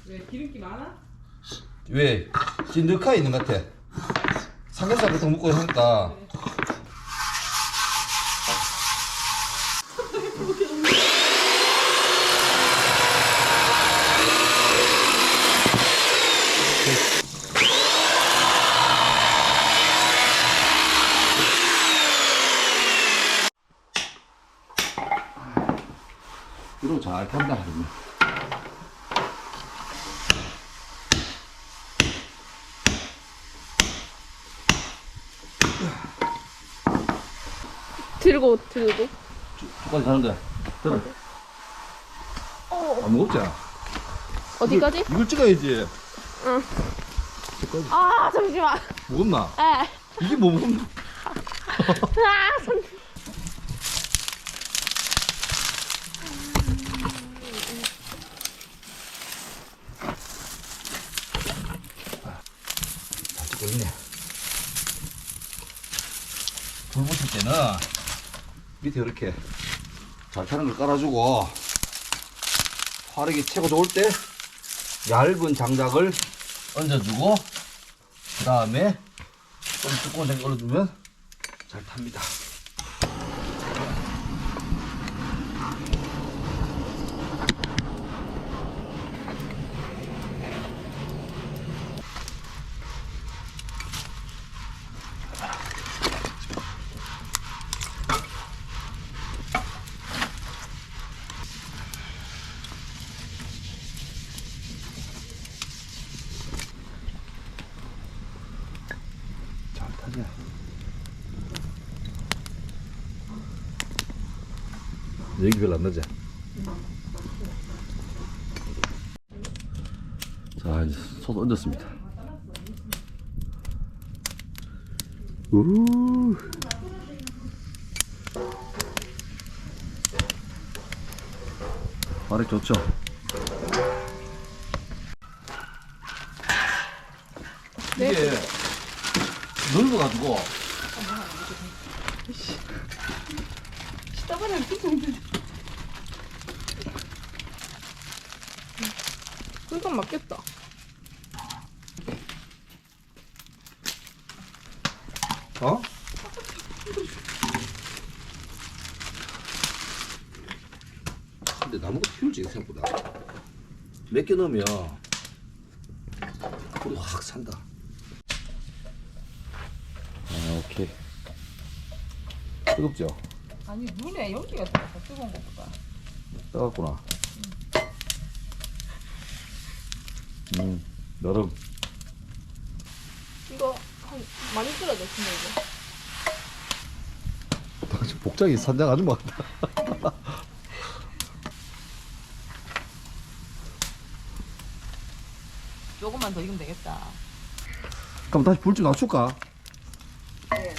왜 기름기 많아? 왜? 찐득하게 있는 것 같아. 삼겹살 같은 거 먹고 하니까. 이러고 잘 탄다 그러면. 들고 저까지 가는데 들어. 안 무겁잖아. 어디까지? 이걸 찍어야지. 응. 저까지. 아 잠시만. 무겁나? 에. 이게 뭐 무겁나? 아 손. 잘 찍고 있네. 불 붙일 때는 밑에 이렇게 잘 타는 걸 깔아주고, 화력이 최고 좋을 때 얇은 장작을 얹어주고, 그 다음에 좀 두꺼운 장작 올려주면 잘 탑니다. 잘 타자. 여기 별로 안 나지? 자, 이제 솥 얹었습니다. 우. 화력 좋죠? 이게 넓어가지고 시다바리랑 핑퐁. 그건 맞겠다. 어? 근데 나무가 키울지 생각보다 몇 개 넣으면 불이 확 산다. 아, 오케이. 뜨겁죠? 아니 눈에 연기가 들어서 뜨거운 것보다. 뜨겁구나. 너름. 이거 한 많이 끓여졌습니다 이거. 당신 복장이 산장 아줌마 같다. 조금만 더 익으면 되겠다. 그럼 다시 불 좀 낮출까? 네.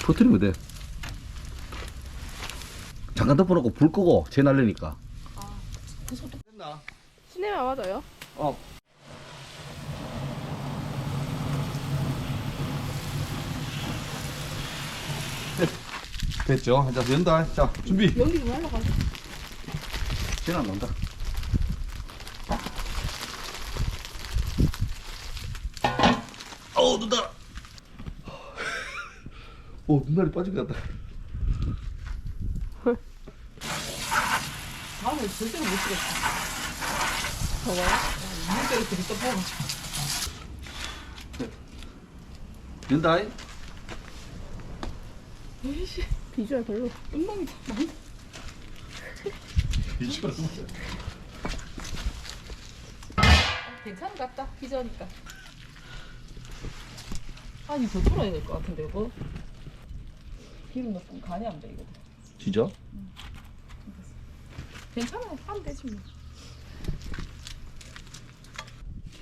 터트리면 돼. 잠깐 덮어놓고 불 끄고 재 날리니까. 됐나? 시네마 맞아요? 어. 됐죠? 자, 연다. 자, 준비. 연기 좀 하려고 하지. 쟤는 안 난다. 어우, 눈다. 오, 눈알이 빠진 것 같다. 다음에 절대로 못 쓰겠다. 저거요? 물때를 들이떠먹어가지고. 연다. 에이씨, 비주얼 별로. 엉망이 많이. 비주얼. 괜찮은 것 같다. 비저니까. 아니 더 뚫어야 될 것 같은데 이거. 기름 넣으면 간이 안 돼 이거. 진짜? 괜찮아. 하면 되지 뭐.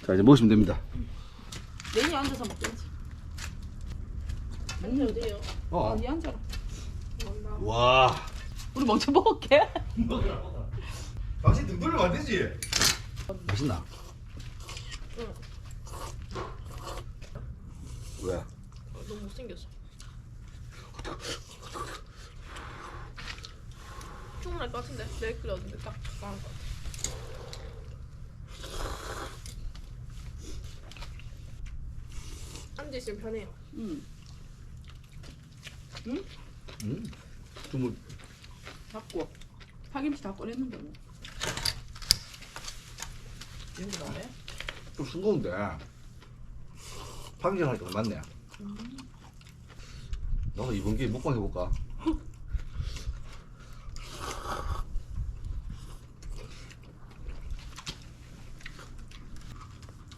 자, 이제 먹으시면 됩니다. 내니 앉아서 먹든지. 내니 어디에요? 어. 니 앉아라. 와. 우리 먼저 먹을게. 당신 등 돌리면 안 되지? 맛있나? 응. 왜? 너무 못생겼어. 할만할 것 같은데 내일 끓여는데 딱 적당할 것 같아. 앉아 있으면 편해요. 주물 잡고 파김치 다 꺼냈는데 뭐. 이런 거 나네. 좀 싱거운데 파김치 하니까 맞네. 나도 이번 기회에 먹방 해볼까?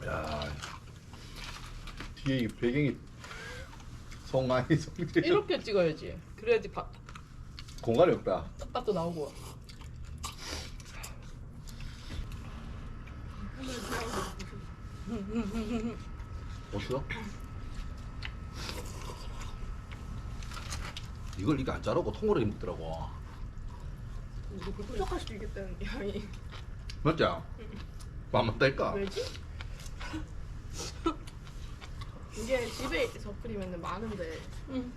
야, 뒤에 이 배경이 송아이 송재 이렇게 찍어야지. 그래야지 공간이 없다. 떡밥도 나오고. 멋있어? 이걸 이게 안 자르고 통으로 먹더라고. 부족할 수도 있겠다는 양이. 맞지? 맘만 뗄까? 왜지? 이게 집에서 끓이면 많은데. 응.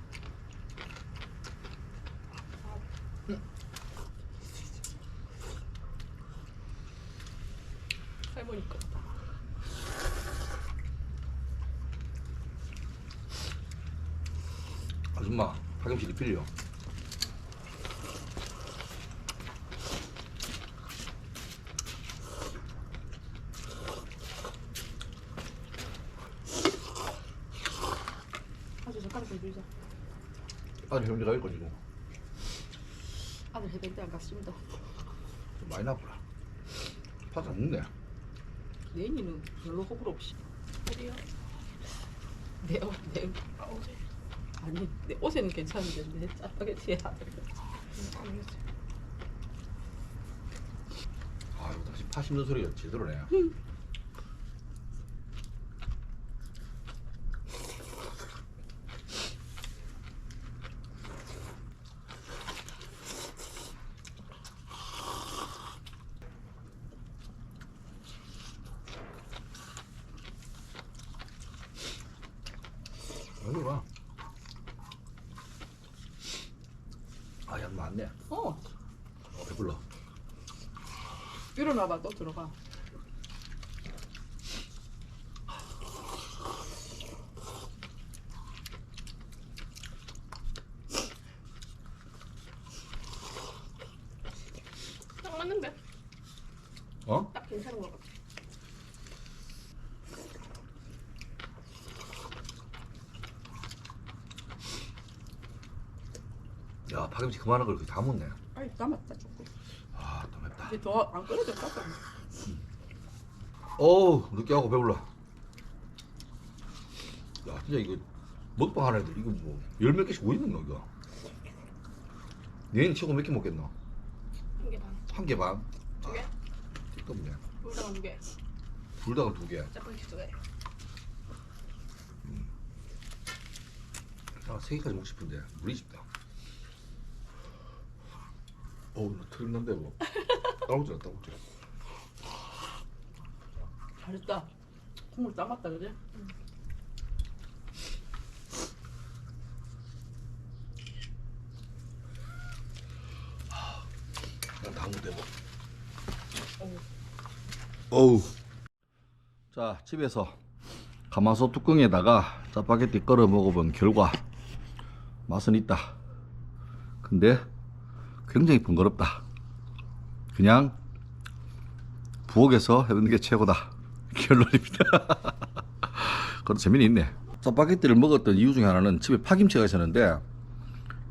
할머니 거다. 아줌마 파김치 리필이요. 아주 젓가락 좀 주자. 아니 형제가 있고 지금 아들 해병대 안 갔습니다. 좀 많이 나보라. 파도 안 넣네. 내니는 별로 호불호 없이. 어디요? 내 어제. 아니 내 옷에는 괜찮은데 내 짜파게티에 아들. 아니겠지. 아 이거 다시 파 씹는 소리가 제대로네. 여기 봐. 아, 양 많네. 배불러. 일어나봐 또 들어가. 딱 맞는데? 어? 딱 괜찮은 것 같아. 야, 파김치 그만한 걸 다 먹네. 아이 남았다 조금. 아, 또 맵다. 이제 더 안 끓여졌다. 어우, 느끼하고 배불러. 야, 진짜 이거 먹방 하는 애들 이거 뭐 열 몇 개씩 뭐 있는 거 이거? 얘는 최고 몇 개 먹겠노? 한 개 반. 한 개 반? 두 개? 띠껍네. 불닭은 두 개. 불닭은 두 개. 짜파게티 두 개. 아, 세 개까지 먹고 싶은데 물이 집다. 어우, 나 트림 난데 뭐. 따먹지라 따먹지라. 잘했다. 국물 남았다 그래? 난 다음 무대 뭐. 어우. 자, 집에서 가마솥 뚜껑에다가 짜파게티 끓여 먹어본 결과 맛은 있다. 근데 굉장히 번거롭다. 그냥 부엌에서 해보는 게 최고다. 결론입니다. 그래도 재미는 있네. 짜파게티를 먹었던 이유 중에 하나는 집에 파김치가 있었는데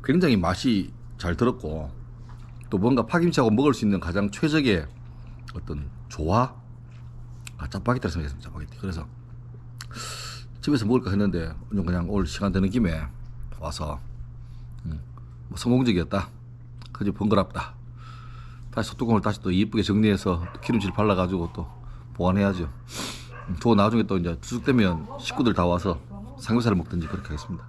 굉장히 맛이 잘 들었고 또 뭔가 파김치하고 먹을 수 있는 가장 최적의 어떤 조화? 짜파게티라 생각했습니다. 짜파게티. 그래서 집에서 먹을까 했는데 그냥 오늘 시간 되는 김에 와서 뭐 성공적이었다. 그저 번거롭다. 다시 소뚜껑을 다시 또 이쁘게 정리해서 또 기름칠 발라가지고 또 보관해야죠. 저 나중에 또 이제 추석 되면 식구들 다 와서 삼겹살을 먹든지 그렇게 하겠습니다.